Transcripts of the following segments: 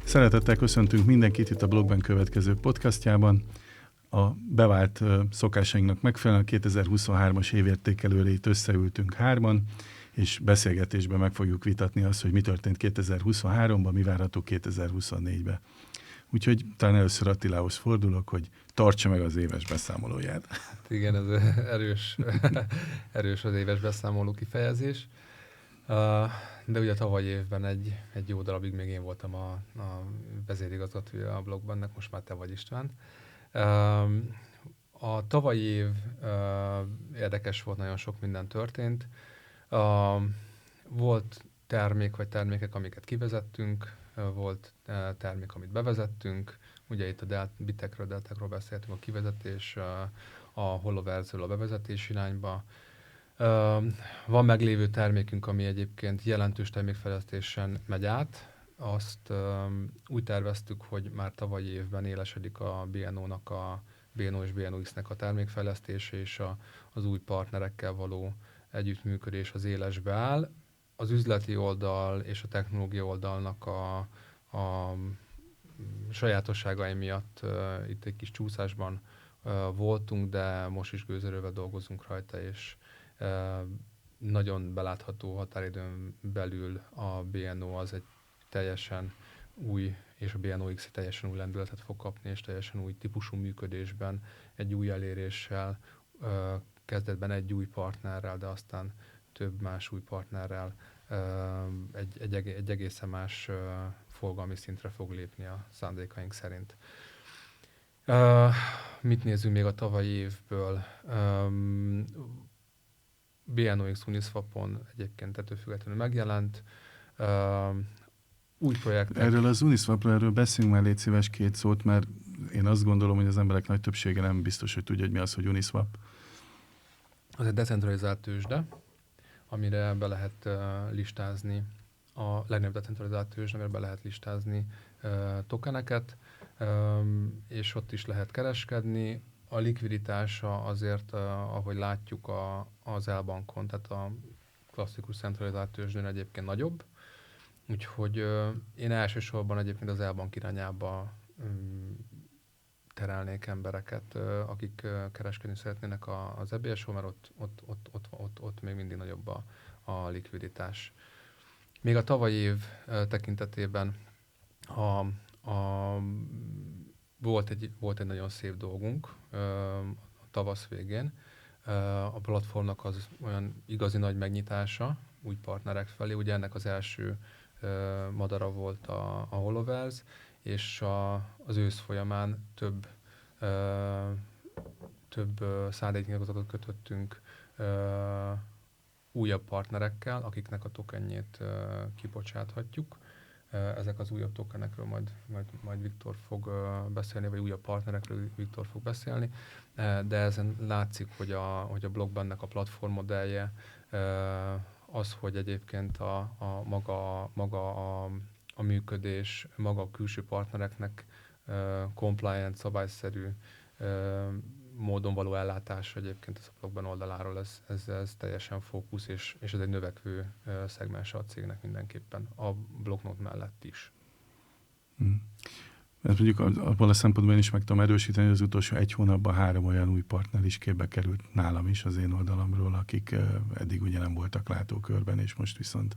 Szeretettel köszöntünk mindenkit itt a blogban következő podcastjában. A bevált szokásainknak megfelelően 2023-as évértékelőre itt összeültünk hárman, és beszélgetésben meg fogjuk vitatni azt, hogy mi történt 2023-ban, mi várható 2024-ben. Úgyhogy talán először Attilához fordulok, hogy tartsa meg az éves beszámolóját. Igen, ez erős az éves beszámoló kifejezés. De ugye tavaly évben egy jó darabig még én voltam a vezérigazgatója a blogban, most már te vagy, István. A tavalyi év érdekes volt, nagyon sok minden történt. Volt termék vagy termékek, amiket kivezettünk, volt termék, amit bevezettünk. Ugye itt a bitekről, deltákról beszéltünk, a kivezetés, a Holoverse-ről a bevezetés irányba. Van meglévő termékünk, ami egyébként jelentős termékfejlesztésen megy át. Azt úgy terveztük, hogy már tavalyi évben élesedik a BNO-nak, a BNO és BNOX-nek a termékfejlesztése, és az új partnerekkel való együttműködés az élesbe áll. Az üzleti oldal és a technológia oldalnak a sajátosságai miatt itt egy kis csúszásban voltunk, de most is gőzerővel dolgozunk rajta, és nagyon belátható határidőn belül a BNO az egy teljesen új, és a BNOX teljesen új lendületet fog kapni, és teljesen új típusú működésben, egy új eléréssel, kezdetben egy új partnerrel, de aztán több más új partnerrel egy egészen más forgalmi szintre fog lépni a szándékaink szerint. Mit nézzünk még a tavalyi évből? BNOX Uniswapon egyébként ettől függetlenül megjelent. Új projektek. Erről az Uniswapról, erről beszéljünk már, légy szíves, két szót, mert én azt gondolom, hogy az emberek nagy többsége nem biztos, hogy tudja, hogy mi az, hogy Uniswap. Az egy decentralizált tőzsde, amire be lehet listázni, a legnagyobb decentralizált tőzsde, amire be lehet listázni tokeneket, és ott is lehet kereskedni. A likviditása azért, ahogy látjuk az elbankon, tehát a klasszikus centralizált tőzsdén egyébként nagyobb. Úgyhogy én elsősorban egyébként az elbank irányába terelnék embereket, akik kereskedni szeretnének az EBSO, mert ott még mindig nagyobb a likviditás. Még a tavalyi év tekintetében volt egy nagyon szép dolgunk a tavasz végén. A platformnak az olyan igazi nagy megnyitása új partnerek felé. Ugye ennek az első madara volt a Holoverse, és az ősz folyamán több szándéknyilatkozatot kötöttünk újabb partnerekkel, akiknek a tokenjét kibocsáthatjuk. Ezek az újabb tokenekről majd Viktor fog beszélni, vagy újabb partnerekről Viktor fog beszélni, de ezen látszik, hogy a blogbannek a platformmodellje az, hogy egyébként maga a működés, maga a külső partnereknek compliant, szabályszerű módon való ellátás egyébként az a blogban oldaláról, ez teljesen fókusz, és ez egy növekvő szegmense a cégnek mindenképpen, a blognode mellett is. Mert mondjuk abban a szempontból én is meg tudom erősíteni, hogy az utolsó egy hónapban 3 olyan új partner is képbe került nálam is, az én oldalamról, akik eddig ugye nem voltak látókörben, és most viszont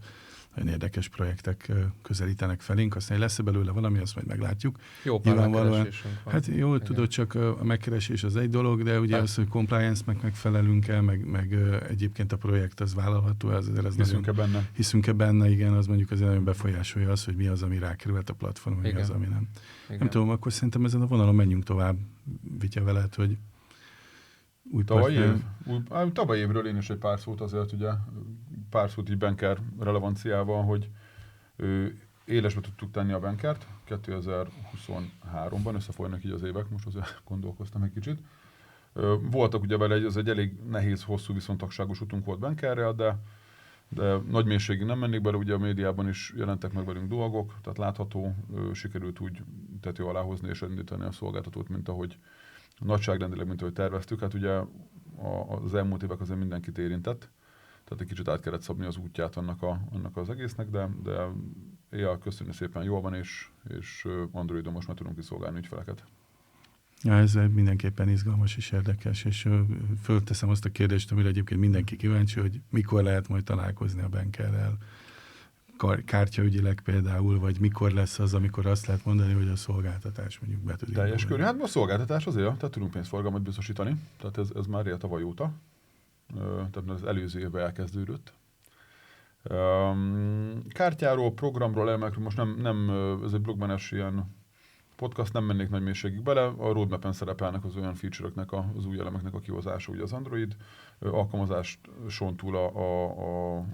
nagyon érdekes projektek közelítenek felénk. Aztán, hogy lesz belőle valami, azt majd meglátjuk. Jó pár megkeresésünk van. Hát jó, tudod, csak a megkeresés az egy dolog, de ugye az, hogy compliance-nek megfelelünk-e, meg egyébként a projekt az vállalható, az hiszünk-e benne? Hiszünk-e benne, igen, az mondjuk azért nagyon befolyásolja az, hogy mi az, ami rákerült a platformon, mi az, ami nem. Igen. Nem tudom, akkor szerintem ezen a vonalon menjünk tovább, Vitya, veled, hogy új tavaly évről én is egy pár szót azért, ugye, pár szót így banker relevanciával, hogy élesbe tudtuk tenni a bankert 2023-ban, összefolynak így az évek, most azért gondolkoztam egy kicsit. Voltak ugye vele, ez egy elég nehéz, hosszú viszontagságos utunk volt bankerrel, de nagy mélységig nem mennék bele, ugye a médiában is jelentek meg velünk dolgok, tehát látható, sikerült úgy tető alá hozni és indítani a szolgáltatót, mint ahogy nagyságrendileg, mint ahogy terveztük. Hát ugye az elmúlt évek azért mindenkit érintett, Tehát egy kicsit át kellett szabni az útját annak az egésznek, de köszönjük szépen, jól van, és Androidon most már tudunk kiszolgálni ügyfeleket. Ja, ez mindenképpen izgalmas és érdekes, és fölteszem azt a kérdést, amire egyébként mindenki kíváncsi, hogy mikor lehet majd találkozni a bankerrel, kártyaügyileg például, vagy mikor lesz az, amikor azt lehet mondani, hogy a szolgáltatás mondjuk be tud. Teljes körű. Hát a szolgáltatás azért, tehát tudunk pénzforgalmat biztosítani, tehát ez már él tavaly óta, tehát az előző évben elkezdődött. Kártyáról, programról, elemekről most nem ez egy blogmenes ilyen podcast, nem mennék nagy mélységig bele, a roadmap-en szerepelnek az olyan feature-öknek, az új elemeknek a kihozása, ugye az Android alkalmazáson túl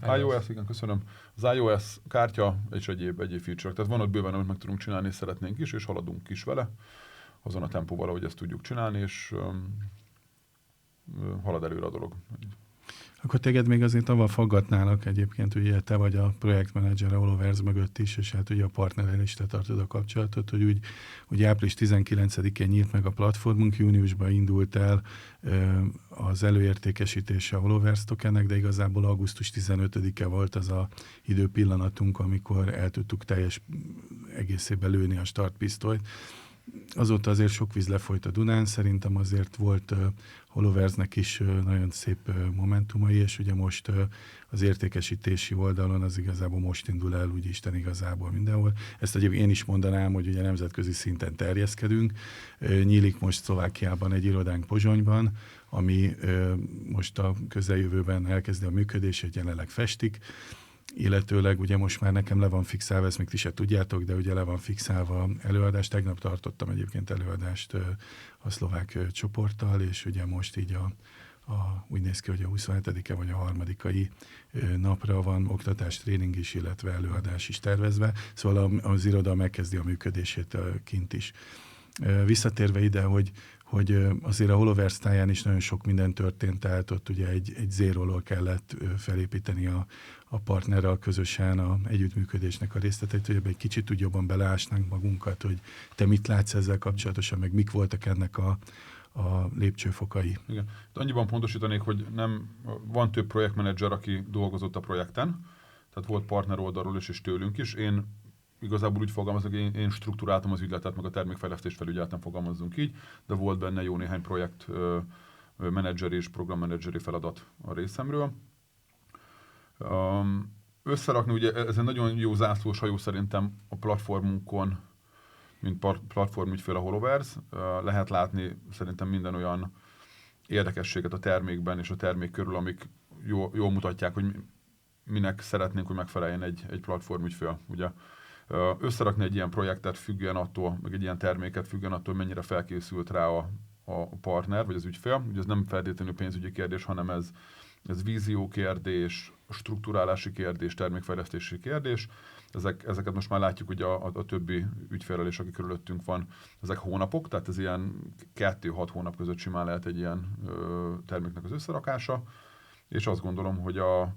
a iOS, igen, köszönöm, az iOS kártya és egyéb feature-ek, tehát van ott bőven, amit meg tudunk csinálni, és szeretnénk is, és haladunk is vele, azon a tempóval, ahogy ezt tudjuk csinálni, és halad előre a dolog. Akkor téged még azért avval faggatnálak egyébként, ugye te vagy a projektmenedzser a HoloVerse mögött is, és hát ugye a partnerrel is te tartod a kapcsolatot, hogy úgy április 19-én nyílt meg a platformunk, júniusban indult el az előértékesítése a HoloVerse tokennek, de igazából augusztus 15-e volt az a időpillanatunk, amikor el tudtuk teljes egészében lőni a startpisztolyt. Azóta azért sok víz lefolyt a Dunán, szerintem azért volt HoloVerse-nek is nagyon szép momentumai, és ugye most az értékesítési oldalon az igazából most indul el, úgy Isten igazából mindenhol. Ezt egyébként én is mondanám, hogy ugye nemzetközi szinten terjeszkedünk. Nyílik most Szlovákiában egy irodánk Pozsonyban, ami most a közeljövőben elkezdi a működését, jelenleg festik. Illetőleg ugye most már nekem le van fixálva, ezt még ti se tudjátok, de ugye le van fixálva előadást. Tegnap tartottam egyébként előadást a szlovák csoporttal, és ugye most így úgy néz ki, hogy a 27-e vagy a 3-ai napra van oktatás, tréning is, illetve előadás is tervezve. Szóval az iroda megkezdi a működését kint is. Visszatérve ide, hogy azért a HoloVerse táján is nagyon sok minden történt, tehát ott ugye egy zéróról kellett felépíteni a partnerrel közösen a együttműködésnek a részleteit, hogy ebbe egy kicsit úgy jobban beleásnánk magunkat, hogy te mit látsz ezzel kapcsolatosan, meg mik voltak ennek a lépcsőfokai. Igen. De annyiban pontosítanék, hogy van több projektmenedzser, aki dolgozott a projekten, tehát volt partner oldalról is, és tőlünk is. Én igazából úgy fogalmazok, én struktúráltam az ügyletet, meg a termékfejlesztést felügyeltem, fogalmazzunk így, de volt benne jó néhány projekt menedzseri és programmenedzseri feladat a részemről. Összerakni, ugye ez egy nagyon jó zászlós hajó szerintem a platformunkon, mint platformügyfél a HoloVerse. Lehet látni szerintem minden olyan érdekességet a termékben és a termék körül, amik jól mutatják, hogy minek szeretnénk, hogy megfeleljen egy platformügyfél. Ugye összerakni egy ilyen projektet függően attól, meg egy ilyen terméket függően attól, mennyire felkészült rá a partner, vagy az ügyfél. Ugye ez nem feltétlenül pénzügyi kérdés, hanem ez vízió kérdés, strukturálási kérdés, termékfejlesztési kérdés. Ezeket most már látjuk ugye a többi ügyféllel is, aki körülöttünk van, ezek hónapok, tehát ez ilyen 2-6 hónap között simán lehet egy ilyen terméknek az összerakása, és azt gondolom, hogy a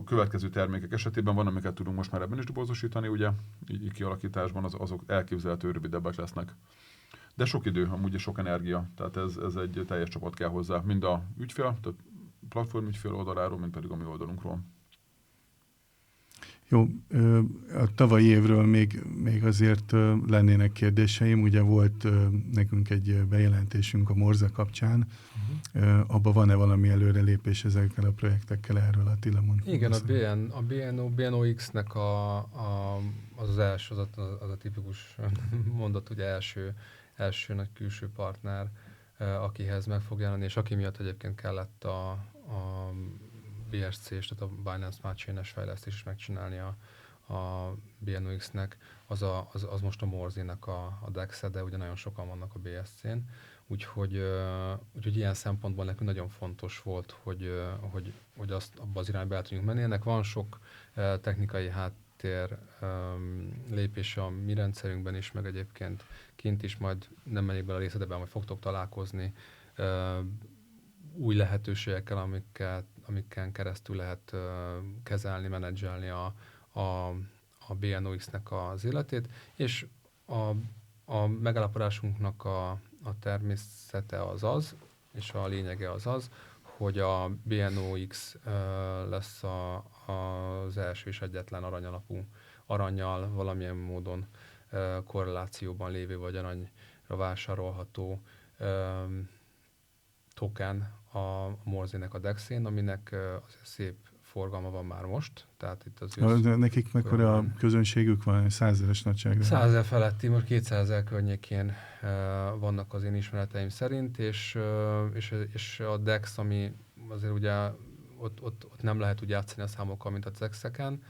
következő termékek esetében van, amiket tudunk most már ebben is dobozosítani, ugye, így kialakításban azok elképzelhető rövidebbek lesznek. De sok idő, amúgy is sok energia, tehát ez egy teljes csapat kell hozzá, mind a ügyfél, tehát platformügyfél oldaláról, mint pedig a mi oldalunkról. Jó, a tavalyi évről még azért lennének kérdéseim. Ugye volt nekünk egy bejelentésünk a Morze kapcsán. Abban van-e valami előrelépés ezekkel a projektekkel, erről Attila mondta? Igen, a BNOX-nek az első, az a tipikus mondat, ugye első nagy külső partner, akihez meg fog jelenni, és aki miatt egyébként kellett a BSC-s, tehát a Binance Smart Chain-es fejlesztést is megcsinálni a BNOX-nek, az most a Morze-nek a DEX-e, de ugye nagyon sokan vannak a BSC-n, úgyhogy ilyen szempontból nekünk nagyon fontos volt, hogy azt abba az irányba el tudjunk menni. Ennek van sok technikai háttér lépése a mi rendszerünkben is, meg egyébként kint is, majd nem menjek bele a részletben, majd fogtok találkozni új lehetőségekkel, amikkel keresztül lehet kezelni, menedzselni a BNOX-nek az életét, és a megállapodásunknak a természete az, és a lényege az, hogy a BNOX lesz az első és egyetlen arannyal valamilyen módon korrelációban lévő vagy aranyra vásárolható token a Morsey-nek a DEX-én, aminek azért szép forgalma van már most. Tehát itt az nekik mekkora közönségük van? 100 000-es nagyságra? 100 000 feletti, most 200 000 környékén vannak az én ismereteim szerint, és a DEX, ami azért ugye ott nem lehet úgy játszani a számokkal, mint a DEX-eken,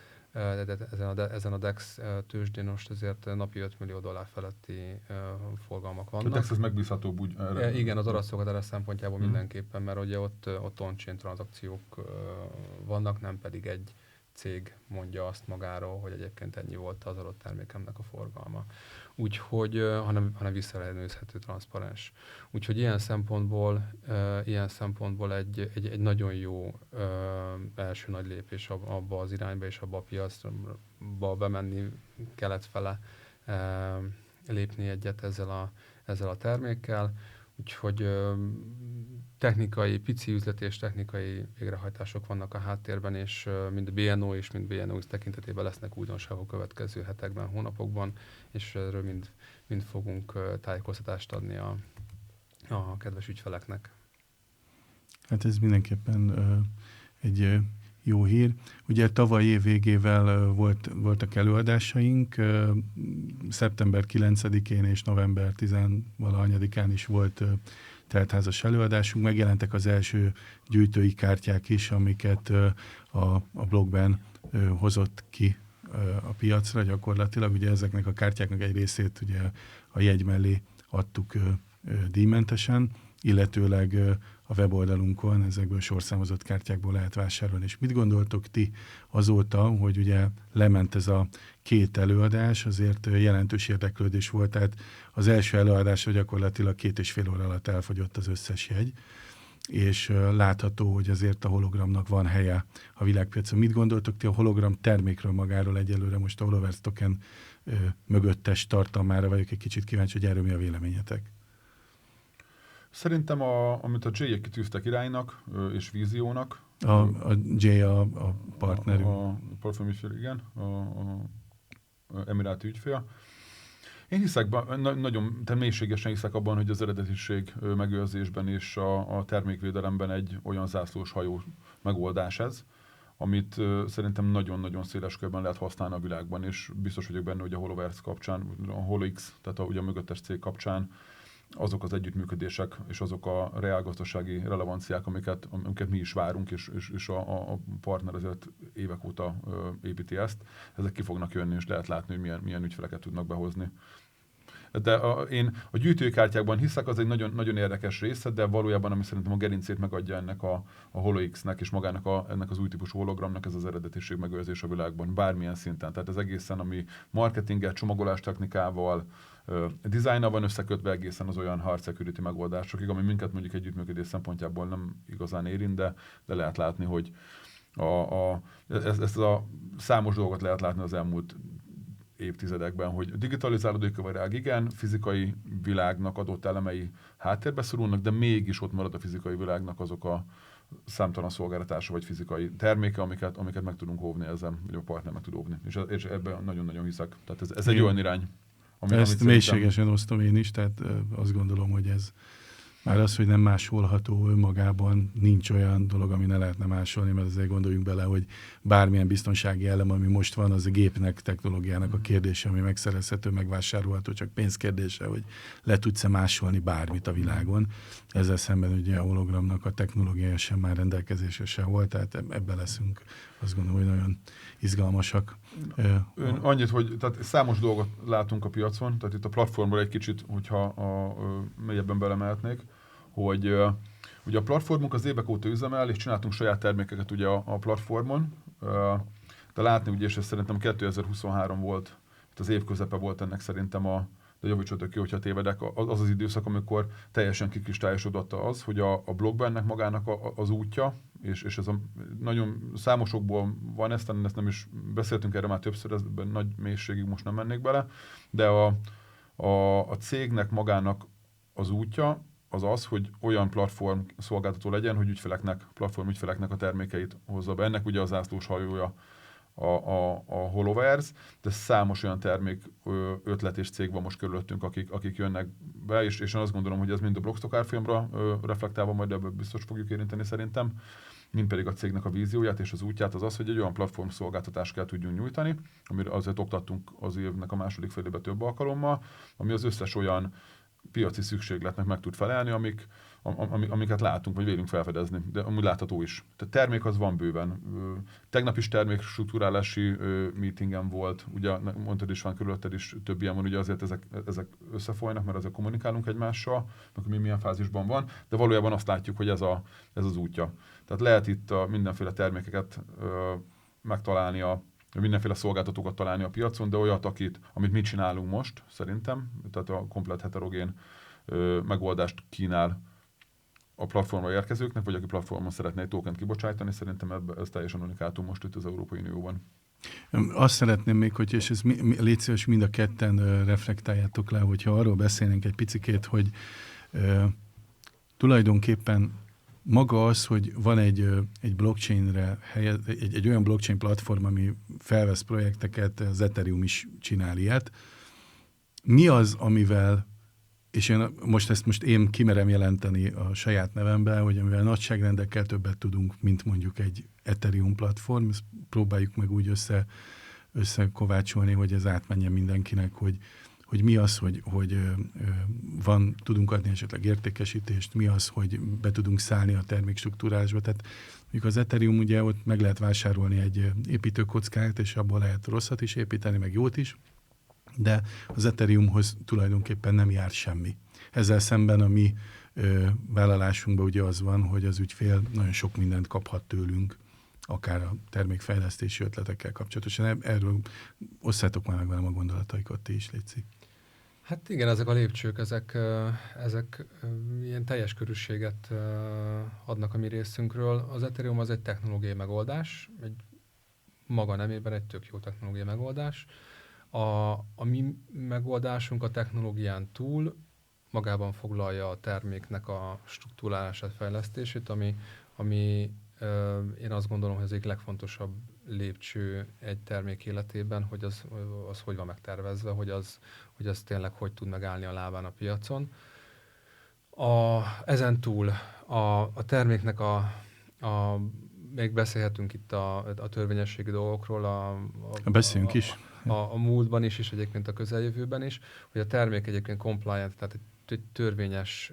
de ezen a DEX tőzsdén most azért napi $5 millió feletti forgalmak vannak. A DEX az megbízhatóbb úgy? Igen, az oroszok erre szempontjából mindenképpen, mert ugye ott on-chain tranzakciók vannak, nem pedig egy cég mondja azt magáról, hogy egyébként ennyi volt az adott termékemnek a forgalma. Úgyhogy, hanem visszaellenőrizhető, transzparens. Úgyhogy ilyen szempontból egy nagyon jó első nagy lépés abba az irányba és abba a piacba bemenni, kelet fele lépni egyet ezzel a termékkel. Úgyhogy pici üzleti és technikai végrehajtások vannak a háttérben, és mind BNO és mind BNOX tekintetében lesznek újdonságok a következő hetekben, hónapokban, és erről mind fogunk tájékoztatást adni a kedves ügyfeleknek. Hát ez mindenképpen egy jó hír. Ugye tavaly év végével voltak előadásaink, szeptember 9-én és november 10-valahanyadikán is volt teltházas előadásunk, megjelentek az első gyűjtői kártyák is, amiket a blogben hozott ki a piacra gyakorlatilag. Ugye ezeknek a kártyáknak egy részét ugye a jegy mellé adtuk díjmentesen, illetőleg a weboldalunkon ezekből sorszámozott kártyákból lehet vásárolni. És mit gondoltok ti azóta, hogy ugye lement ez a 2 előadás, azért jelentős érdeklődés volt, tehát az első előadásra gyakorlatilag 2,5 óra alatt elfogyott az összes jegy, és látható, hogy azért a hologramnak van helye a világpiacon. Mit gondoltok ti a hologram termékről magáról egyelőre? Most a Holoverse token mögöttes tartalmára vagyok egy kicsit kíváncsi, hogy erről mi a véleményetek? Szerintem, amit a Jay-ek kitűztek iránynak és víziónak. A Jay a partnerünk. A platform ügyfél, igen. A emiráti ügyfél. Én hiszek, nagyon mélységesen hiszek abban, hogy az eredetiség megőrzésben és a termékvédelemben egy olyan zászlós hajó megoldás ez, amit szerintem nagyon-nagyon széles körben lehet használni a világban, és biztos vagyok benne, hogy a Holoverse kapcsán, a HoloX, tehát ugye a mögöttes cég kapcsán azok az együttműködések és azok a reálgazdasági relevanciák, amiket mi is várunk, és a partner azért évek óta építi ezt, ezek ki fognak jönni, és lehet látni, hogy milyen ügyfeleket tudnak behozni. De én a gyűjtőkártyákban hiszek, az egy nagyon, nagyon érdekes része, de valójában, ami szerintem a gerincét megadja ennek a HoloX-nek és magának ennek az új típusú hologramnak, ez az eredetiség megőrzés a világban, bármilyen szinten. Tehát ez egészen, ami marketinggel, csomagolás technikával, dizájnnal van összekötve egészen az olyan hard security megoldásokig, ami minket mondjuk együttműködés szempontjából nem igazán érint, de lehet látni, hogy ezt a számos dolgot lehet látni az elmúlt évtizedekben, hogy digitalizálódik a világ, igen, fizikai világnak adott elemei háttérbe szorulnak, de mégis ott marad a fizikai világnak azok a számtalan szolgáltatása vagy fizikai terméke, amiket meg tudunk óvni ezzel, vagy a partner meg tud óvni. És ebben nagyon-nagyon hiszek. Tehát ez egy olyan irány. Ezt mélységesen osztom én is, tehát azt gondolom, hogy ez már az, hogy nem másolható önmagában, nincs olyan dolog, ami ne lehetne másolni, mert azért gondoljunk bele, hogy bármilyen biztonsági elem, ami most van, az a gépnek, technológiának a kérdése, ami megszerezhető, megvásárolható, csak pénzkérdése, hogy le tudsz-e másolni bármit a világon. Ezzel szemben ugye a hologramnak a technológiája sem már rendelkezésre sem volt, tehát ebben leszünk, azt gondolom, hogy nagyon izgalmasak. Annyit, hogy tehát számos dolgot látunk a piacon, tehát itt a platformról egy kicsit, hogyha mélyebben belemehetnék, hogy ugye a platformunk az évek óta üzemel, és csináltunk saját termékeket ugye a platformon, de látni ugye, és ez szerintem 2023 volt, itt az év közepe volt ennek szerintem de javítsatok ki, hogyha tévedek, az időszak, amikor teljesen kikristályosodott az, hogy a blogban ennek magának az útja, és ez nagyon számosokból van ezt nem is beszéltünk erre már többször, ezben nagy mélységig most nem mennék bele, de a cégnek magának az útja, az, hogy olyan platform szolgáltató legyen, hogy platform ügyfeleknek a termékeit hozza be. Ennek ugye a zászlós hajója a HoloVerse, de számos olyan termék ötlet és cég van most körülöttünk, akik jönnek be, és én azt gondolom, hogy ez mind a Blockstock árfolyamra reflektálva, majd ebből biztos fogjuk érinteni szerintem, mint pedig a cégnek a vízióját és az útját, az, hogy egy olyan platform szolgáltatást kell tudjunk nyújtani, amire azért oktattunk az évnek a második félébe több alkalommal, ami az összes olyan piaci szükségletnek meg tud felelni, amiket látunk, vagy vélünk felfedezni, de amúgy látható is. Tehát termék az van bőven. Tegnap is termékstruktúrálási meetingen volt, ugye mondtad is, van körülötted is több ilyen van, ugye azért ezek összefolynak, mert azért kommunikálunk egymással, meg mi milyen fázisban van, de valójában azt látjuk, hogy ez az útja. Tehát lehet itt mindenféle termékeket megtalálni, mindenféle szolgáltatókat találni a piacon, de olyat, amit mi csinálunk most, szerintem, tehát a komplet heterogén megoldást kínál a platformra érkezőknek, vagy aki platformon szeretne egy tokent kibocsájtani, szerintem ez teljesen unikátum most itt az Európai Unióban. Azt szeretném még, hogy és ez légy szíves, mind a ketten reflektáljátok le, hogyha arról beszélnénk egy picikét, hogy tulajdonképpen maga az, hogy van egy blockchainre egy olyan blockchain platform, ami felvesz projekteket, az Ethereum is csinál ilyet. Mi az, amivel, és most én kimerem jelenteni a saját nevemben, hogy amivel nagyságrendekkel többet tudunk, mint mondjuk egy Ethereum platform, ezt próbáljuk meg úgy összekovácsolni, hogy ez átmenjen mindenkinek, hogy mi az, hogy tudunk adni esetleg értékesítést, mi az, hogy be tudunk szállni a termékstruktúrásba. Tehát mondjuk az Ethereum, ugye ott meg lehet vásárolni egy építőkockát, és abból lehet rosszat is építeni, meg jót is, de az Ethereumhoz tulajdonképpen nem jár semmi. Ezzel szemben a mi vállalásunkban ugye az van, hogy az ügyfél nagyon sok mindent kaphat tőlünk, akár a termékfejlesztési ötletekkel kapcsolatosan. Erről osszátok már meg velem a gondolataikat, ti is, létszik. Hát igen, ezek a lépcsők, ezek ilyen teljes körűséget adnak a mi részünkről. Az Ethereum az egy technológiai megoldás, egy maga nemében egy tök jó technológiai megoldás. A mi megoldásunk a technológián túl magában foglalja a terméknek a struktúrálását, fejlesztését, ami én azt gondolom, hogy az egyik legfontosabb lépcső egy termék életében, hogy az hogy van megtervezve, hogy az tényleg hogy tud megállni a lábán a piacon. Ezen túl a terméknek még beszélhetünk itt a törvényességi dolgokról, beszéljünk is. A múltban is, és egyébként a közeljövőben is, hogy a termék egyébként compliant, tehát egy törvényes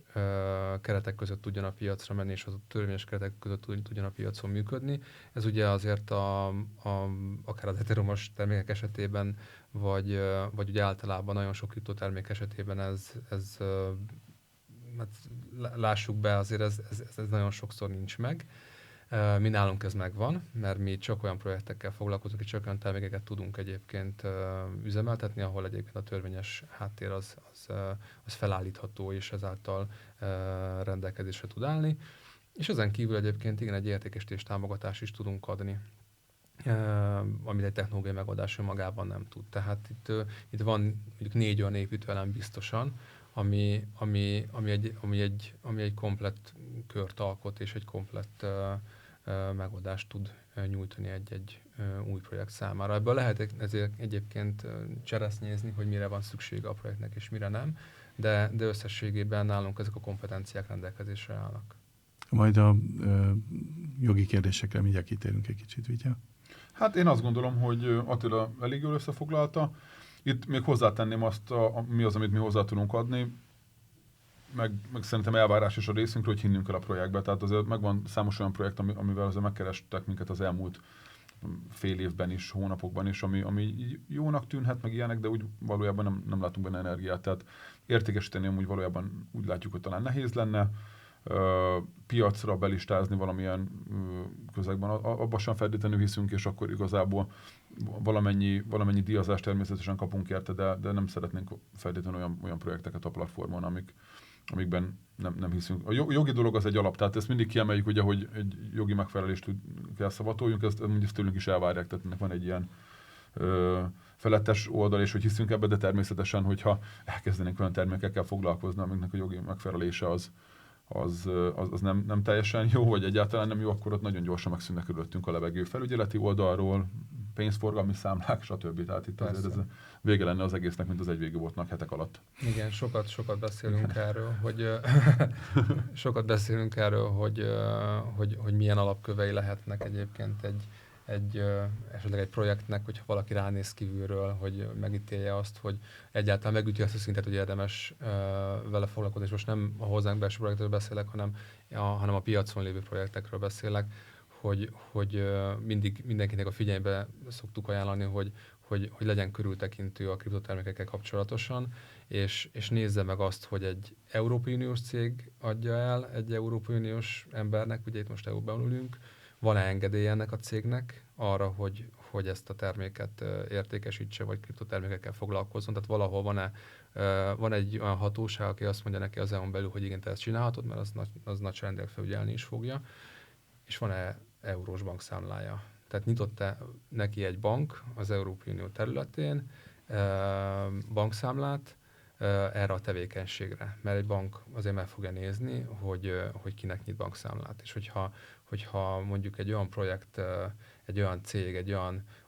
keretek között tudjon a piacra menni, és az a törvényes keretek között tudjon a piacon működni. Ez ugye azért akár az Ethereum-os termékek esetében, vagy ugye általában nagyon sok kriptotermék esetében ez lássuk be, azért ez nagyon sokszor nincs meg. Mi nálunk ez megvan, mert mi csak olyan projektekkel foglalkozunk, és csak olyan termékeket tudunk egyébként üzemeltetni, ahol egyébként a törvényes háttér az felállítható, és ezáltal rendelkezésre tud állni. És ezen kívül egyébként igen, egy értékesítés támogatást is tudunk adni, amit egy technológiai megoldás önmagában nem tud. Tehát itt van mondjuk 4 olyan építőelem biztosan, ami egy komplett kört alkot, és egy komplett megoldást tud nyújtani egy új projekt számára. Ebből lehet ezért egyébként cseresznyézni, hogy mire van szüksége a projektnek, és mire nem, de összességében nálunk ezek a kompetenciák rendelkezésre állnak. Majd a jogi kérdésekre mindjárt kitérünk egy kicsit, Vitya. Hát én azt gondolom, hogy Attila elég jól összefoglalta. Itt még hozzátenném azt, mi az, amit mi hozzá tudunk adni, meg szerintem elvárás is a részünkről, hogy hinnünk el a projektbe. Tehát azért megvan számos olyan projekt, amivel azért megkerestek minket az elmúlt fél évben is, hónapokban is, ami jónak tűnhet, meg ilyenek, de úgy valójában nem látunk benne energiát. Tehát értékesíteni amúgy valójában úgy látjuk, hogy talán nehéz lenne. Piacra belistázni valamilyen közegben, abban sem feltétlenül hiszünk, és akkor igazából valamennyi díjazást természetesen kapunk érte, de nem szeretnénk feltétlenül olyan projekteket a platformon, amikben nem hiszünk. A jogi dolog az egy alap, tehát ezt mindig kiemeljük, ugye, hogy egy jogi megfelelést kell szavatoljunk, ezt tőlünk is elvárják, tehát ennek van egy ilyen felettes oldal, és hogy hiszünk ebbe, de természetesen, hogyha elkezdenénk olyan termékekkel foglalkozni, amiknek a jogi megfelelése az az nem teljesen jó, vagy egyáltalán nem jó, akkor ott nagyon gyorsan megszűnnek körülöttünk a levegő felügyeleti oldalról, pénzforgalmi számlák, stb. Tehát itt azért ez vége lenne az egésznek, mint az egy vége volt hetek alatt. Igen, sokat beszélünk erről, hogy milyen alapkövei lehetnek egyébként esetleg egy projektnek, hogyha valaki ránéz kívülről, hogy megítélje azt, hogy egyáltalán megüti azt a szintet, hogy érdemes vele foglalkozni, és most nem a hozzánk belső projektről beszélek, hanem a piacon lévő projektekről beszélek, hogy mindenkinek a figyelmébe szoktuk ajánlani, hogy legyen körültekintő a kriptotermékekkel kapcsolatosan, és nézze meg azt, hogy egy Európai Uniós cég adja el egy Európai Uniós embernek, ugye itt most EU-ban ülünk, van-e engedélye ennek a cégnek arra, hogy ezt a terméket értékesítse, vagy kriptotermékekkel foglalkozzon? Tehát valahol van egy olyan hatóság, aki azt mondja neki az EU-n belül, hogy igen, te ezt csinálhatod, mert az nagyságrendileg felügyelni is fogja. És van-e eurós bankszámlája? Tehát nyitott-e neki egy bank az Európai Unió területén bankszámlát erre a tevékenységre? Mert egy bank azért meg fogja nézni, hogy kinek nyit bankszámlát. És hogyha mondjuk egy olyan projekt, egy olyan cég, egy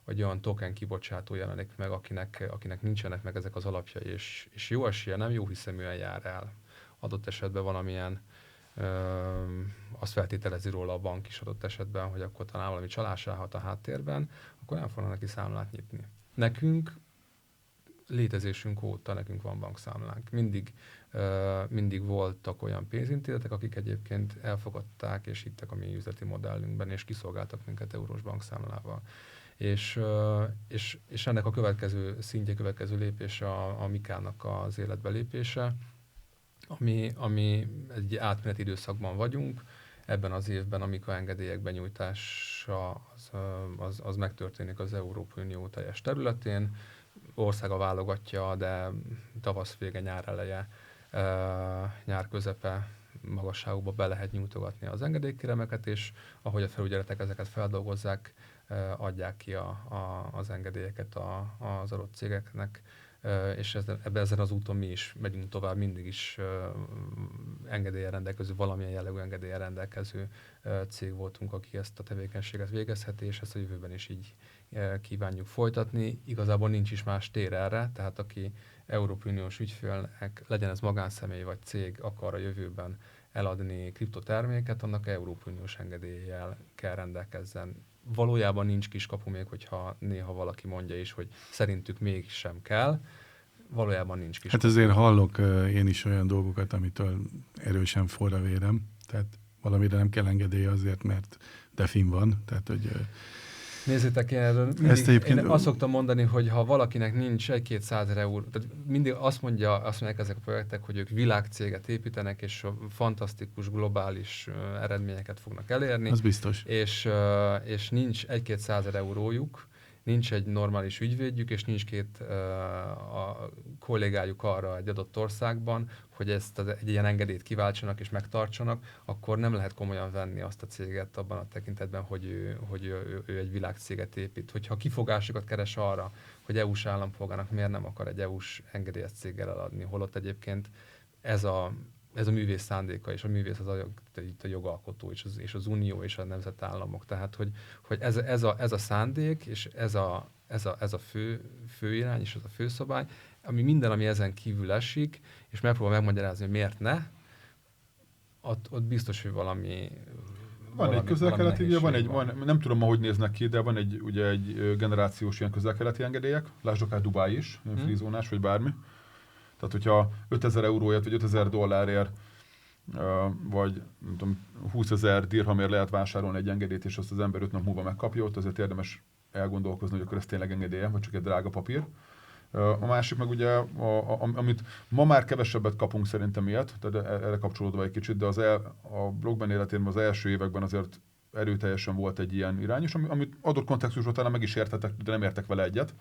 olyan token kibocsátó jelenik meg, akinek nincsenek meg ezek az alapjai, és jó esélye, nem jó hiszeműen jár el. Adott esetben valamilyen azt feltételezi róla a bank is adott esetben, hogy akkor talán valami csalás állhat a háttérben, akkor nem fognak neki számlát nyitni. Nekünk létezésünk óta nekünk van bankszámlánk. Mindig voltak olyan pénzintézetek, akik egyébként elfogadták és hittek a mi üzleti modellünkben, és kiszolgáltak minket eurós bankszámlával. És ennek a következő szintje, következő lépése a Mikának az életbe lépése, ami egy átmeneti időszakban vagyunk. Ebben az évben a Mika engedélyek benyújtása az megtörténik az Európai Unió teljes területén. Országa válogatja, de tavasz vége, nyár eleje, nyár közepe magasságukba be lehet nyújtogatni az engedélykérelmeket, és ahogy a felügyeletek ezeket feldolgozzák, adják ki az engedélyeket az adott cégeknek, és ezen az úton mi is megyünk tovább, mindig is engedéllyel rendelkező, valamilyen jellegű engedéllyel rendelkező cég voltunk, aki ezt a tevékenységet végezheti, és ezt a jövőben is így kívánjuk folytatni. Igazából nincs is más tér erre, tehát aki Európai Uniós ügyfélnek, legyen ez magánszemély vagy cég, akar a jövőben eladni kriptoterméket, annak Európai Uniós engedéllyel kell rendelkezzen. Valójában nincs kiskapu, még hogyha néha valaki mondja is, hogy szerintük mégsem kell. Valójában nincs kiskapu. Hát azért hallok én is olyan dolgokat, amitől erősen forr a vérem. Tehát valamire nem kell engedélye azért, mert defin van. Tehát, hogy nézzétek, én azt szoktam mondani, hogy ha valakinek nincs 1-200 euró, tehát mindig azt mondják ezek a projektek, hogy ők világcéget építenek, és fantasztikus, globális eredményeket fognak elérni. Az biztos. És nincs 1-200 eurójuk, nincs egy normális ügyvédjük, és nincs a kollégájuk arra egy adott országban, hogy egy ilyen engedélyt kiváltsanak és megtartsanak, akkor nem lehet komolyan venni azt a céget abban a tekintetben, hogy ő egy világcéget épít. Hogyha kifogásokat keres arra, hogy EU-s állampolgárnak miért nem akar egy EU-s engedélyes céggel eladni, holott egyébként ez a művész szándéka, és a művész az a jogalkotó, és az unió, és a nemzetállamok. Tehát, hogy ez a szándék, és ez a fő irány, és ez a főszabály, ami ezen kívül esik, és megpróbál megmagyarázni, hogy miért ne, ott biztos, hogy valami... Van egy közel-keleti, nem tudom, hogy néznek ki, de van egy generációs ilyen közel-keleti engedélyek, lásd akár Dubáj is, ilyen freezónás, vagy bármi. Tehát, hogyha 5000 euróért, vagy 5000 dollárért, vagy nem tudom, 20 000 dirhamért lehet vásárolni egy engedélyt, és azt az ember 5 nap múlva megkapja, ott azért érdemes elgondolkozni, hogy akkor ez tényleg engedélye, vagy csak egy drága papír. A másik meg ugye, amit ma már kevesebbet kapunk szerintem ilyet, tehát erre kapcsolódva egy kicsit, de a blogban életében az első években azért erőteljesen volt egy ilyen irány, és amit adott kontextusban talán meg is értetek, de nem értek vele egyet,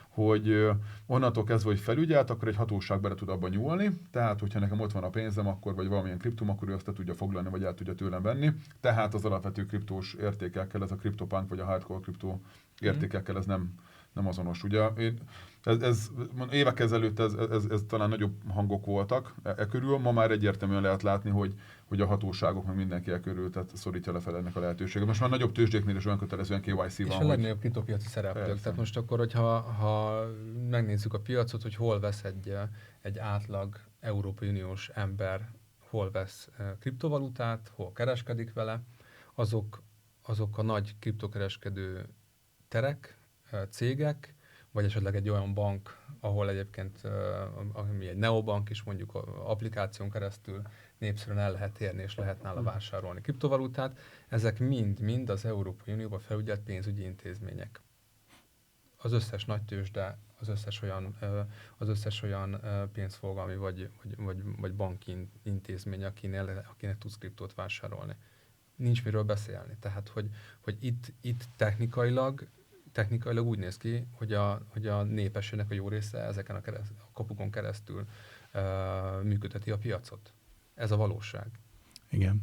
hogy onnantól kezdve, hogy felügyelt, akkor egy hatóság bele tud abba nyúlni, tehát hogyha nekem ott van a pénzem, akkor vagy valamilyen kriptom, akkor ő azt tudja foglalni, vagy el tudja tőlem venni. Tehát az alapvető kriptós értékekkel, ez a CryptoPunk vagy a hardcore kriptó értékekkel ez nem nem azonos. Ugye ez évek ezelőtt ez talán nagyobb hangok voltak körül, ma már egyértelműen lehet látni, hogy a hatóságok meg mindenki körül, tehát szorítja lefelé ennek a lehetőséget. Most már nagyobb tőzsdéknél is olyan kötelezően KYC van. És a legnagyobb kriptopiaci szereplők. Tehát most akkor, ha megnézzük a piacot, hogy hol vesz egy átlag Európai Uniós ember, hol vesz kriptovalutát, hol kereskedik vele, azok a nagy kriptokereskedő terek, cégek, vagy esetleg egy olyan bank, ahol egyébként ami egy neobank is mondjuk applikáción keresztül népszerűen el lehet érni, és lehet nála vásárolni kriptovalutát, ezek mind az Európai Unióban felügyelt pénzügyi intézmények. Az összes nagy tőzsde, az összes olyan pénzforgalmi vagy banki intézmény, akinek tudsz kriptót vásárolni. Nincs miről beszélni. Tehát, hogy itt technikailag úgy néz ki, hogy a népességnek a jó része ezeken a kapukon keresztül működteti a piacot. Ez a valóság. Igen.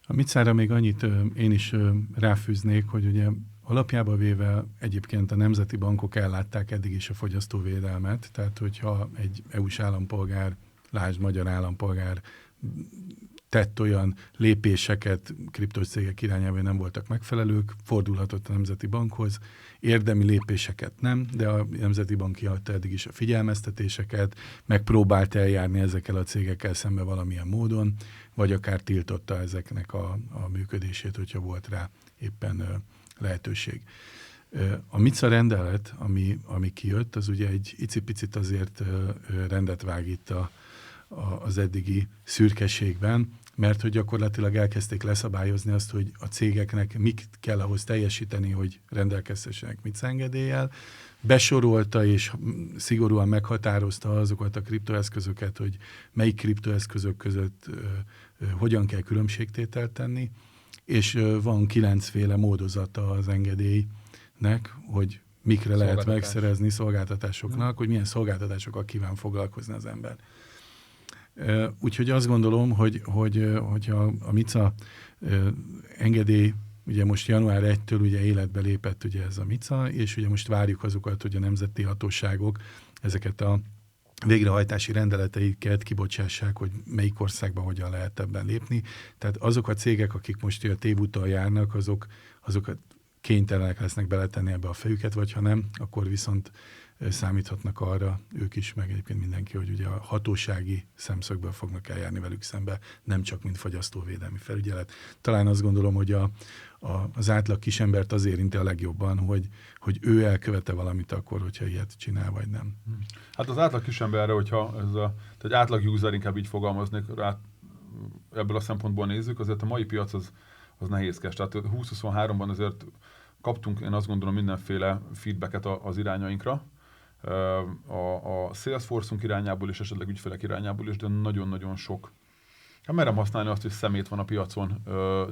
A Micára még annyit én is ráfűznék, hogy ugye alapjába véve egyébként a nemzeti bankok ellátták eddig is a fogyasztóvédelmet, tehát hogyha egy EU-s állampolgár, lásd magyar állampolgár tett olyan lépéseket kriptos cégek irányában nem voltak megfelelők, fordulhatott a Nemzeti Bankhoz, érdemi lépéseket nem, de a Nemzeti Bank kiadta eddig is a figyelmeztetéseket, megpróbált eljárni ezekkel a cégekkel szembe valamilyen módon, vagy akár tiltotta ezeknek a működését, hogyha volt rá éppen lehetőség. A MiCA rendelet, ami kijött, az ugye egy icipicit azért rendet vág itt az eddigi szürkeségben, mert hogy gyakorlatilag elkezdték leszabályozni azt, hogy a cégeknek mik kell ahhoz teljesíteni, hogy rendelkezhessenek MiCA engedéllyel. Besorolta és szigorúan meghatározta azokat a kriptoeszközöket, hogy melyik kriptoeszközök között hogyan kell különbségtételt tenni, és van 9 féle módozata az engedélynek, hogy mikre lehet megszerezni szolgáltatásoknak, hogy milyen szolgáltatásokkal kíván foglalkozni az ember. Úgyhogy azt gondolom, hogy a MiCA engedély, ugye most január 1-től ugye életbe lépett ugye ez a MiCA, és ugye most várjuk azokat, hogy a nemzeti hatóságok ezeket a végrehajtási rendeleteiket kibocsássák, hogy melyik országban hogyan lehet ebben lépni. Tehát azok a cégek, akik most a tévúton járnak, azokat kénytelenek lesznek beletenni ebbe a fejüket, vagy ha nem, akkor viszont számíthatnak arra ők is, meg egyébként mindenki, hogy ugye a hatósági szemszögből fognak eljárni velük szembe, nem csak mint fogyasztóvédelmi felügyelet. Talán azt gondolom, hogy az átlag kisembert az érinti a legjobban, hogy ő elkövete valamit akkor, hogyha ilyet csinál, vagy nem. Hát az átlag kisemberre, hogyha egy átlag user, inkább így fogalmaznék rá, ebből a szempontból nézzük, azért a mai piac az nehézkes. Tehát 2023-ban azért kaptunk, én azt gondolom, mindenféle feedbacket az irányainkra, a Salesforce-unk irányából és esetleg ügyfelek irányából is, de nagyon-nagyon sok. Hát merem használni azt, hogy szemét van a piacon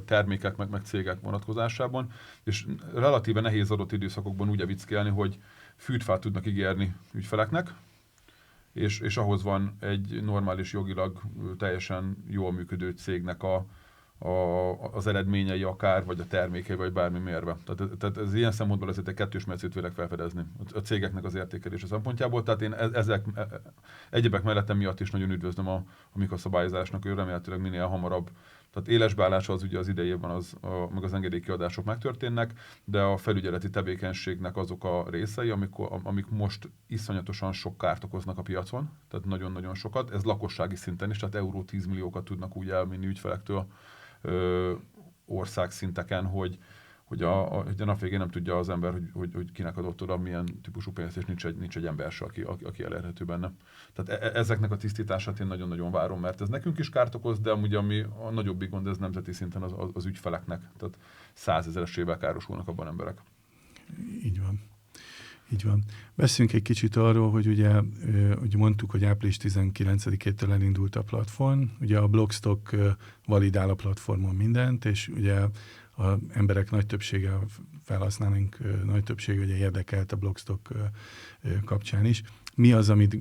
termékek, meg cégek vonatkozásában, és relatíve nehéz adott időszakokban úgy evickélni, hogy fűtfát tudnak ígérni ügyfeleknek, és ahhoz van egy normális jogilag teljesen jól működő cégnek az eredményei akár, vagy a termékei, vagy bármi mérve. Tehát ez ilyen szempontból azért egy kettős mércét vélek felfedezni a cégeknek az értékelése szempontjából. Tehát én egyebek mellettem miatt is nagyon üdvözlöm a mikroszabályozásnak, hogy remélhetőleg minél hamarabb. Tehát élesbeállása az ugye az idejében meg az engedélykiadások megtörténnek, de a felügyeleti tevékenységnek azok a részei, amik most iszonyatosan sok kárt okoznak a piacon, tehát nagyon-nagyon sokat. Ez lakossági szinten is, tehát euró 10 milliókat tudnak úgy elmenni ügyfelektől országszinteken, hogy a nap végén nem tudja az ember, hogy kinek adott oda, milyen típusú pénzt, és nincs egy ember se, aki elérhető benne. Tehát ezeknek a tisztítását én nagyon-nagyon várom, mert ez nekünk is kárt okoz, de ugye ami a nagyobbik gond, ez nemzeti szinten az ügyfeleknek. Tehát 100 000-esével károsulnak abban emberek. Így van. Így van. Beszéljünk egy kicsit arról, hogy ugye mondtuk, hogy április 19-től elindult a platform. Ugye a Blockstock validál a platformon mindent, és ugye az emberek nagy többsége, a felhasználóink nagy többsége ugye érdekelt a Blockstock kapcsán is. Mi az, amit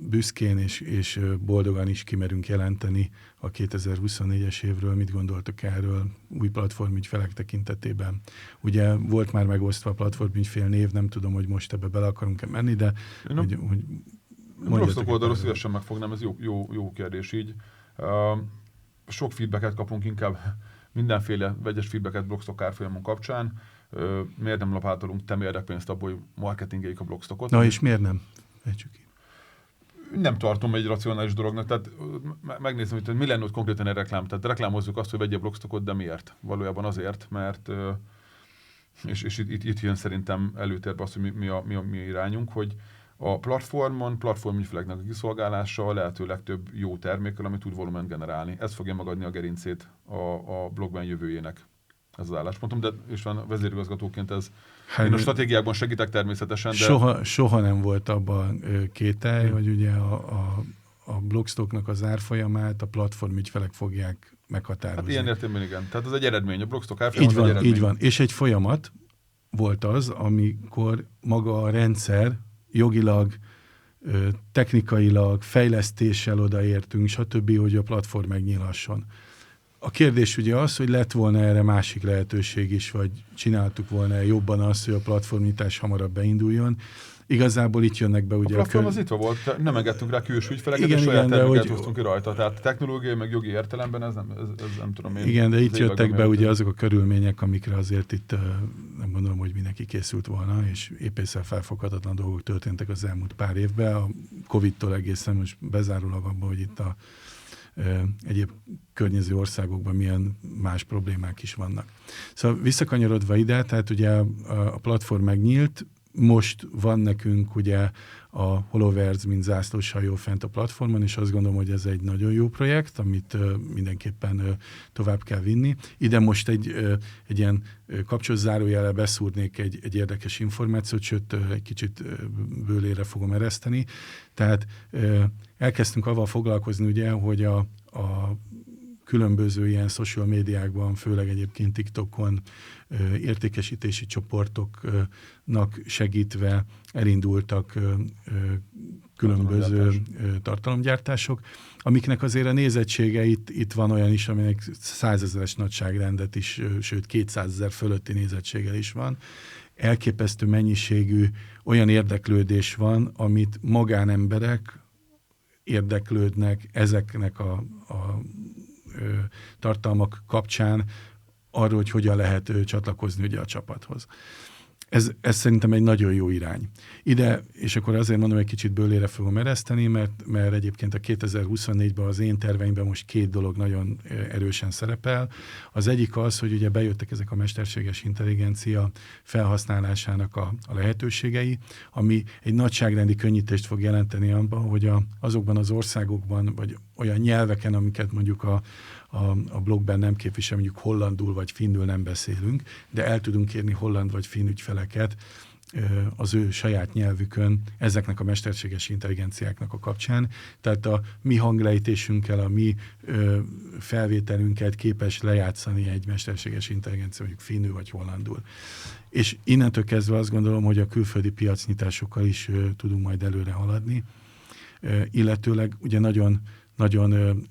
büszkén és boldogan is kimerünk jelenteni a 2024-es évről. Mit gondoltok erről új platformügyfelek tekintetében? Ugye volt már megosztva a platformügyfél név, nem tudom, hogy most ebbe bele akarunk-e menni, de hogy Blogstok oldalról szívesen megfognám, ez jó kérdés így. Sok feedbacket kapunk, inkább mindenféle vegyes feedbacket Blogstok árfolyamon kapcsán. Miért nem lapátolunk pénzt abból, hogy marketingeljük a Blogstokot? Na és miért nem? Vegyük ki. Nem tartom egy racionális dolognak, tehát megnézem, hogy mi lenne ott konkrétan egy reklám. Tehát reklámozzuk azt, hogy vegye a Blogstokot, de miért? Valójában azért, mert és itt jön szerintem előtérbe az, hogy mi irányunk, hogy a platformügyfeleknek a kiszolgálása a lehető legtöbb jó termékkel, ami tud volument generálni. Ez fogja megadni a gerincét a blogban jövőjének. Ez az álláspontom, de és van vezérigazgatóként ez. Én a stratégiákban segítek természetesen, de... Soha nem volt abban kételj, hogy ugye a Blogstoknak az árfolyamát a platformügyfelek fogják meghatározni. Hát ilyen értelemben igen. Tehát ez egy eredmény. A Blogstok árfolyam egy eredmény. Így van. És egy folyamat volt az, amikor maga a rendszer jogilag, technikailag, fejlesztéssel odaértünk, stb., hogy a platform megnyílasson. A kérdés ugye az, hogy lett volna erre másik lehetőség is, vagy csináltuk volna jobban azt, hogy a platformnyitás hamarabb beinduljon. Igazából itt jönnek be ugye a platform az nyitva volt, nem engedtünk rá külső ügyfeleket, és saját terméket hoztunk ki rajta. Tehát technológiai, meg jogi értelemben ez nem tudom én. Igen, de itt jöttek be ugye azok a körülmények, amikre azért itt nem gondolom, hogy mindenki készült volna, és épészel felfoghatatlan dolgok történtek az elmúlt pár évben. A Covid-tól egészen most bezárólag abban, hogy itt a egyéb környező országokban milyen más problémák is vannak. Szóval visszakanyarodva ide, tehát ugye a platform megnyílt, most van nekünk ugye a HoloVerz, mint zászlós hajó fent a platformon, és azt gondolom, hogy ez egy nagyon jó projekt, amit mindenképpen tovább kell vinni. Ide most egy ilyen kapcsolós zárójellel beszúrnék egy érdekes információt, sőt, egy kicsit bőlére fogom ereszteni. Tehát elkezdtünk avval foglalkozni, ugye, hogy a különböző ilyen social médiákban, főleg egyébként TikTokon értékesítési csoportoknak segítve elindultak különböző tartalomgyártások, amiknek azért a nézettsége itt van olyan is, aminek 100 000-es nagyságrendet is, sőt 200 000 fölötti nézettsége is van. Elképesztő mennyiségű olyan érdeklődés van, amit magánemberek érdeklődnek ezeknek a tartalmak kapcsán arról, hogy hogyan lehet csatlakozni ugye a csapathoz. Ez szerintem egy nagyon jó irány. Ide, és akkor azért mondom, egy kicsit bőlére fogom ereszteni, mert egyébként a 2024-ben az én terveimben most 2 dolog nagyon erősen szerepel. Az egyik az, hogy ugye bejöttek ezek a mesterséges intelligencia felhasználásának a lehetőségei, ami egy nagyságrendi könnyítést fog jelenteni abban, hogy azokban az országokban, vagy olyan nyelveken, amiket mondjuk a blogban nem képvisel, mondjuk hollandul vagy finnül nem beszélünk, de el tudunk érni holland vagy finn ügyfeleket az ő saját nyelvükön ezeknek a mesterséges intelligenciáknak a kapcsán. Tehát a mi hanglejtésünkkel, a mi felvételünket képes lejátszani egy mesterséges intelligencia, mondjuk finnül vagy hollandul. És innentől kezdve azt gondolom, hogy a külföldi piacnyitásokkal is tudunk majd előre haladni. Illetőleg ugye nagyon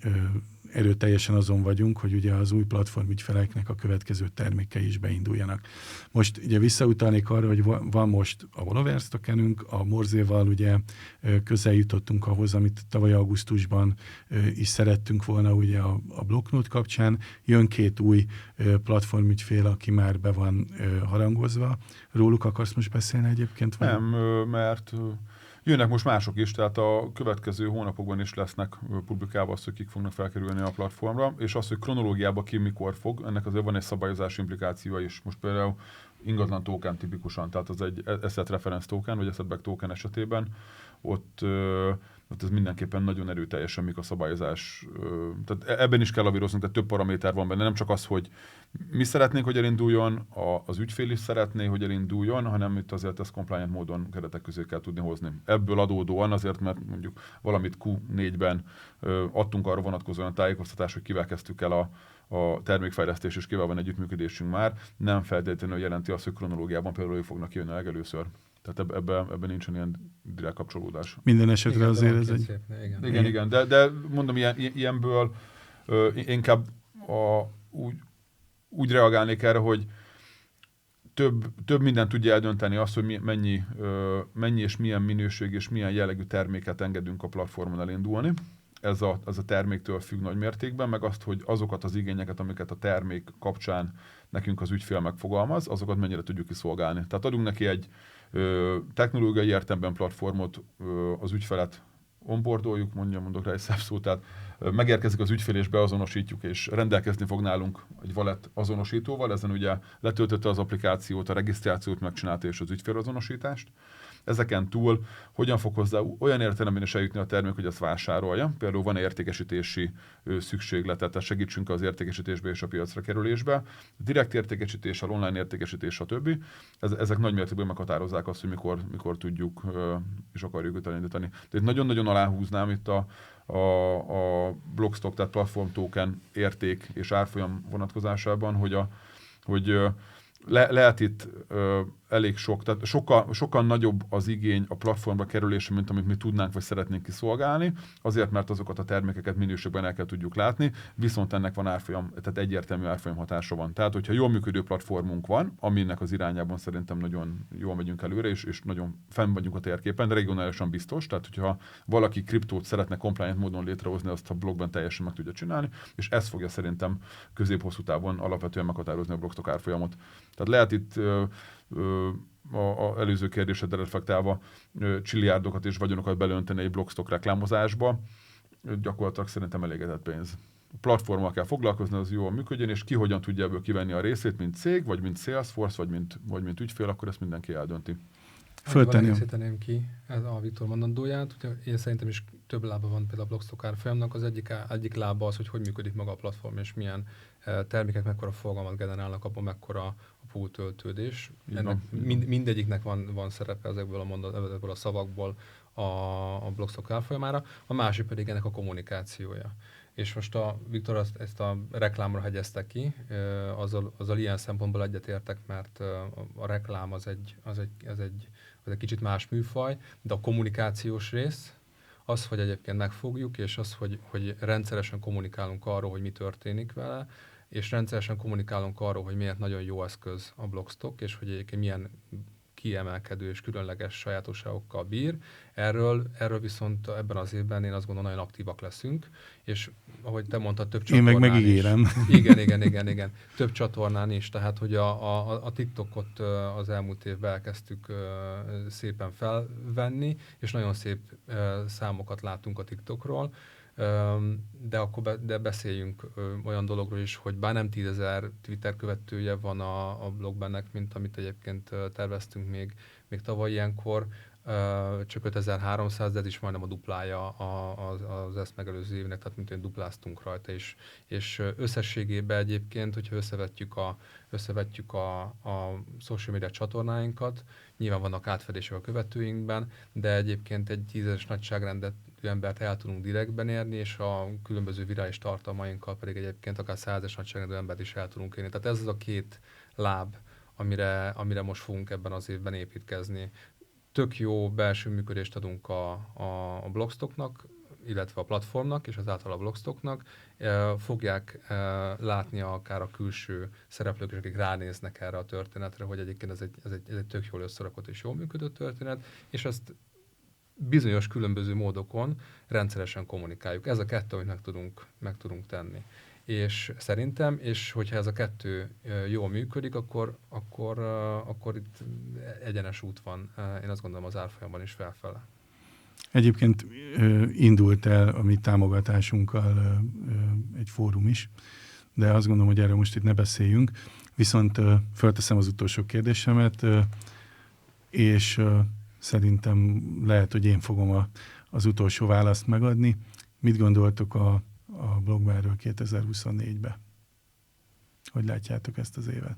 erőteljesen azon vagyunk, hogy ugye az új platformügyfeleknek a következő termékei is beinduljanak. Most ugye visszautalnék arra, hogy van most a HoloVerz tokenünk, a Morzéval ugye közel jutottunk ahhoz, amit tavaly augusztusban is szerettünk volna ugye a Blocknote kapcsán. Jön 2 új platformügyfél, aki már be van harangozva. Róluk akarsz most beszélni egyébként? Vagy? Nem, mert jönnek most mások is, tehát a következő hónapokban is lesznek publikálva azt, hogy kik fognak felkerülni a platformra, és az, hogy kronológiában ki mikor fog, ennek azért van egy szabályozási implikációja is. Most például ingatlan token tipikusan, tehát az egy asset reference token, vagy asset back token esetében, ott ez mindenképpen nagyon erőteljesen, mik a szabályozás. Tehát ebben is kell lavíroznunk, tehát több paraméter van benne, nem csak az, hogy mi szeretnénk, hogy elinduljon, az ügyfél is szeretné, hogy elinduljon, hanem itt azért ezt compliant módon keretek közé kell tudni hozni. Ebből adódóan azért, mert mondjuk valamit Q4-ben adtunk arra vonatkozóan a tájékoztatást, hogy kivel kezdtük el a termékfejlesztés, és kivel van együttműködésünk már, nem feltétlenül jelenti azt, hogy kronológiában például ők fognak jönni legelőször. Tehát ebben nincsen ilyen direkt kapcsolódás. Minden esetre Igen, azért van ez két egy... szép, Igen. De mondom, ilyenből inkább úgy reagálnék erre, hogy több mindent tudja eldönteni azt, hogy mennyi és milyen minőség és milyen jellegű terméket engedünk a platformon elindulni. Ez a terméktől függ nagy mértékben, meg azt, hogy azokat az igényeket, amiket a termék kapcsán nekünk az ügyfél megfogalmaz, azokat mennyire tudjuk kiszolgálni. Tehát adunk neki egy technológiai értelemben platformot, az ügyfelet onboardoljuk, mondok rá egy szebb szót, tehát megérkezik az ügyfél és beazonosítjuk, és rendelkezni fog nálunk egy wallet azonosítóval, ezen ugye letöltötte az applikációt, a regisztrációt megcsinálta és az ügyfélazonosítást. Ezeken túl hogyan fog hozzá olyan értelemben is eljutni a termék, hogy ezt vásárolja. Például van értékesítési szükséglete, tehát segítsünk az értékesítésbe és a piacra kerülésbe. Direkt értékesítéssel, online értékesítés, stb. Ezek nagy mértékben meghatározzák azt, hogy mikor tudjuk és akarjuk őt elindítani. Tehát nagyon-nagyon aláhúznám itt a Blockstock, tehát platform token érték és árfolyam vonatkozásában, hogy lehet itt elég sok, tehát sokkal nagyobb az igény a platformra kerülése, mint amit mi tudnánk vagy szeretnénk kiszolgálni, azért, mert azokat a termékeket minőségben el kell tudjuk látni, viszont ennek van árfolyam, tehát egyértelmű árfolyam hatása van. Tehát, hogyha jól működő platformunk van, aminek az irányában szerintem nagyon jól megyünk előre, és nagyon fenn vagyunk a térképen, de regionálisan biztos, tehát hogyha valaki kriptót szeretne compliant módon létrehozni, azt a blogban teljesen meg tudja csinálni, és ez fogja szerintem közép-hosszú távon alapvetően meghatározni a Blockstock árfolyamot. Tehát lehet itt az előző kérdésedre reflektálva csilliárdokat és vagyonokat belönteni egy Blockstock reklámozásba, gyakorlatilag szerintem elégedett pénz. A platformmal kell foglalkozni, az jól működjön, és ki hogyan tudja ebből kivenni a részét, mint cég, vagy mint Salesforce, vagy mint ügyfél, akkor ezt mindenki eldönti. Fölteném ki ez a Viktor mondandóját. Ugye én szerintem is több lába van például a Blockstock árfolyamnak. Az egyik lába az, hogy működik maga a platform, és milyen termékek mekkora forgalmat generálnak, abban mekkora a pool töltődés. Mindegyiknek van szerepe ezekből a szavakból a Blockstock árfolyamára. A másik pedig ennek a kommunikációja. És most a Viktor ezt a reklámra hegyezte ki, azzal ilyen szempontból egyetértek, mert a reklám az egy kicsit más műfaj, de a kommunikációs rész, az, hogy egyébként megfogjuk, és az, hogy rendszeresen kommunikálunk arról, hogy mi történik vele, és rendszeresen kommunikálunk arról, hogy miért nagyon jó eszköz a Blockstock, és hogy egyébként milyen kiemelkedő és különleges sajátosságokkal bír. Erről viszont ebben az évben én azt gondolom, nagyon aktívak leszünk, és ahogy te mondtad, több csatornán én meg megígérem. Igen. Több csatornán is, tehát hogy a TikTokot az elmúlt évben elkezdtük szépen felvenni, és nagyon szép számokat látunk a TikTokról, de beszéljünk olyan dologról is, hogy bár nem 10 000 Twitter követője van a blogbennek, mint amit egyébként terveztünk még tavaly ilyenkor, csak 5300, de ez is majdnem a duplája az ezt megelőző évnek, tehát mint én dupláztunk rajta is. És összességében egyébként, hogyha összevetjük a social media csatornáinkat, nyilván vannak átfedések a követőinkben, de egyébként egy 10-es nagyságrendű embert el tudunk direktben érni, és a különböző virális tartalmainkkal pedig egyébként akár 100-es nagyságrendű embert is el tudunk érni. Tehát ez az a két láb, amire most fogunk ebben az évben építkezni. Tök jó belső működést adunk a Blockstocknak, illetve a platformnak, és azáltal a Blockstocknak. Fogják látni akár a külső szereplők, akik ránéznek erre a történetre, hogy egyébként ez egy tök jól összerakott és jól működő történet, és ezt bizonyos különböző módokon rendszeresen kommunikáljuk. Ez a kettő, amit meg tudunk tenni. És szerintem, és hogyha ez a kettő jól működik, akkor itt egyenes út van. Én azt gondolom az árfolyamban is felfele. Egyébként indult el a mi támogatásunkkal egy fórum is, de azt gondolom, hogy erről most itt ne beszéljünk. Viszont fölteszem az utolsó kérdésemet, és szerintem lehet, hogy én fogom az utolsó választ megadni. Mit gondoltok a Blockbenről 2024-be? Hogy látjátok ezt az évet?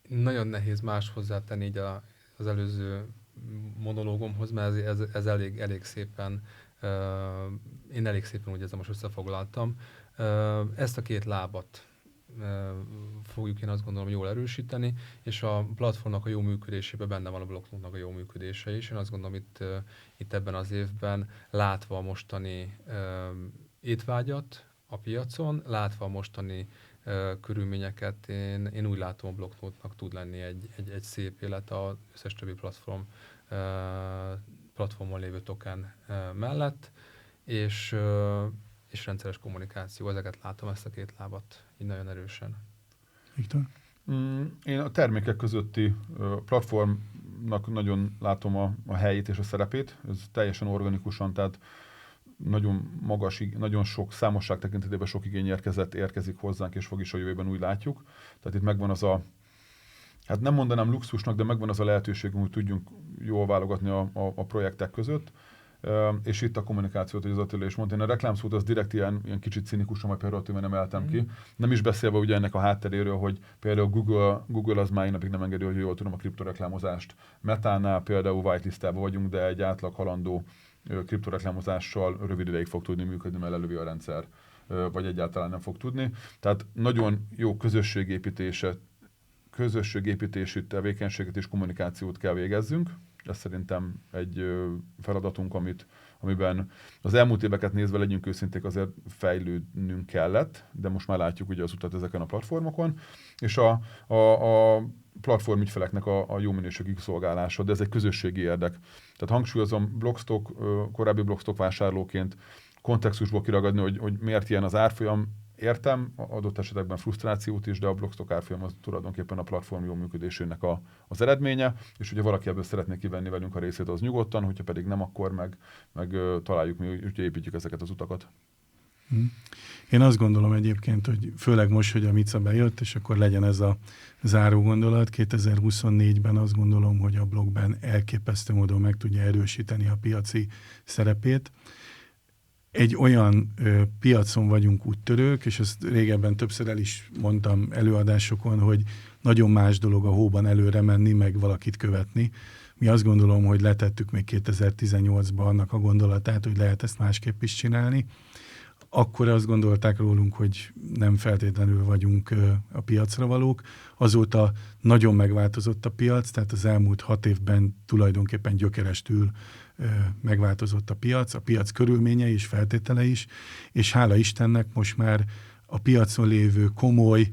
Nagyon nehéz más hozzátenni így az előző monológomhoz, mert ez elég szépen, én elég szépen úgy ezzel most összefoglaltam. Ezt a két lábat fogjuk én azt gondolom jól erősíteni, és a platformnak a jó működésében benne van a blokknódnak a jó működése is. Én azt gondolom itt ebben az évben egy mostani étvágyat a piacon, látva a mostani körülményeket, én úgy látom, a blokknódnak tud lenni egy szép élet az összes többi platformon lévő token mellett, és rendszeres kommunikáció, ezeket látom, ezt a két lábat így nagyon erősen. Viktor? Én a termékek közötti platformnak nagyon látom a helyét és a szerepét, ez teljesen organikusan, tehát nagyon magas, nagyon sok számosság tekintetében sok igény érkezik hozzánk, és fog is a jövőben, úgy látjuk. Tehát itt megvan az hát nem mondanám luxusnak, de megvan az a lehetőségünk, hogy tudjunk jól válogatni a projektek között. És itt a kommunikációt, hogy az Attila is mondta, én a reklámszót az direkt ilyen kicsit cinikusan, majd pejoratíven emeltem ki. Nem is beszélve ugye ennek a hátteréről, hogy például Google az már napig nem engedi, hogy jól tudom a kriptoreklámozást. Metánál például whitelistában vagyunk, de egy átlag halandó kriptoreklámozással rövid ideig fog tudni működni, mert lelövi a rendszer, vagy egyáltalán nem fog tudni. Tehát nagyon jó közösségépítésű tevékenységet és kommunikációt kell végezzünk. Ez szerintem egy feladatunk, amiben az elmúlt éveket nézve, legyünk őszinték, azért fejlődnünk kellett, de most már látjuk ugye az utat ezeken a platformokon, és a platform ügyfeleknek a jó minőségű szolgálása, de ez egy közösségi érdek. Tehát hangsúlyozom, korábbi Blockstock vásárlóként kontextusból kiragadni, hogy miért ilyen az árfolyam. Értem, adott esetekben frusztrációt is, de a Blockstock árfolyam az tulajdonképpen a platform jó működésének az eredménye, és hogyha valaki ebből szeretné kivenni velünk a részét, az nyugodtan, hogyha pedig nem, akkor meg találjuk mi, úgyhogy építjük ezeket az utakat. Én azt gondolom egyébként, hogy főleg most, hogy a MICA bejött, és akkor legyen ez a záró gondolat, 2024-ben azt gondolom, hogy a blokkben elképesztő módon meg tudja erősíteni a piaci szerepét. Egy olyan piacon vagyunk úttörők, és ezt régebben többször el is mondtam előadásokon, hogy nagyon más dolog a hóban előre menni, meg valakit követni. Mi azt gondolom, hogy letettük még 2018-ban annak a gondolatát, hogy lehet ezt másképp is csinálni. Akkor azt gondolták rólunk, hogy nem feltétlenül vagyunk a piacra valók. Azóta nagyon megváltozott a piac, tehát az elmúlt 6 évben tulajdonképpen gyökerestül megváltozott a piac körülményei és feltétele is, és hála Istennek most már a piacon lévő komoly,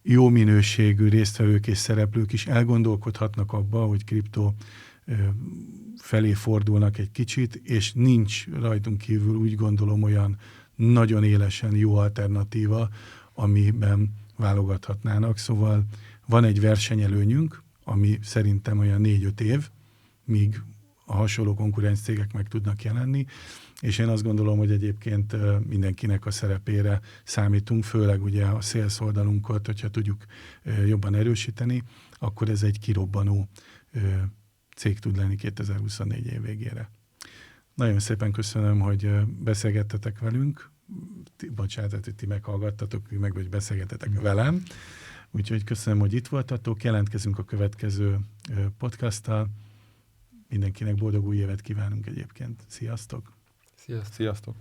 jó minőségű résztvevők és szereplők is elgondolkodhatnak abba, hogy kriptó felé fordulnak egy kicsit, és nincs rajtunk kívül, úgy gondolom, olyan nagyon élesen jó alternatíva, amiben válogathatnának. Szóval van egy versenyelőnyünk, ami szerintem olyan 4-5 év, míg a hasonló konkurenc cégek meg tudnak jelenni, és én azt gondolom, hogy egyébként mindenkinek a szerepére számítunk, főleg ugye a sales oldalunkat, hogyha tudjuk jobban erősíteni, akkor ez egy kirobbanó cég tud lenni 2024 év végére. Nagyon szépen köszönöm, hogy beszélgettetek velünk, bocsánat, hogy ti meghallgattatok, meg vagy beszélgettetek velem, úgyhogy köszönöm, hogy itt voltatok, jelentkezünk a következő podcasttal. Mindenkinek boldog új évet kívánunk egyébként. Sziasztok! Sziasztok!